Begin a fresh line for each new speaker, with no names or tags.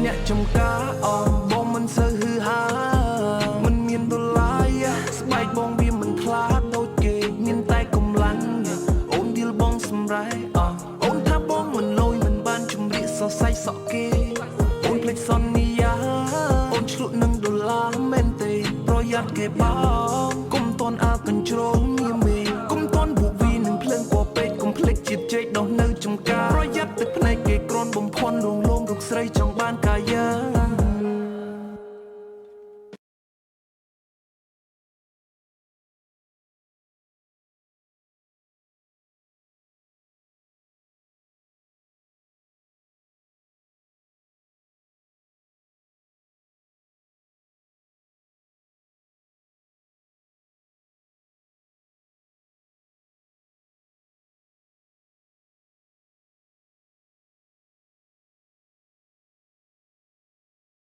អ្នកចំការអមបងមិនសូវហឺហាមិនមានដុល្លារស្បែកបងវាមិនថ្លាដូចគេមានតែកម្លាំងអូនឌីលបងសម្រែអូនថាបងមិនលយមិនបានជំរាបសរសៃសក់គេអូនភ្លេចសន្យាអូនឆ្លក់នឹងដុល្លារមែនទេប្រយ័ត្នគេបងកុំតន់អាកញ្ជ្រោលនាមេកុំតន់ពួកវីនឹងភ្លើងពណ៌ពេកកុំភ្លេចជាតិចេកដោះនៅចំការប្រយ័ត្នទឹកភ្នែកគេក្រនបំភ័ន្តលងលោមរូបស្រីចង់បានកាយា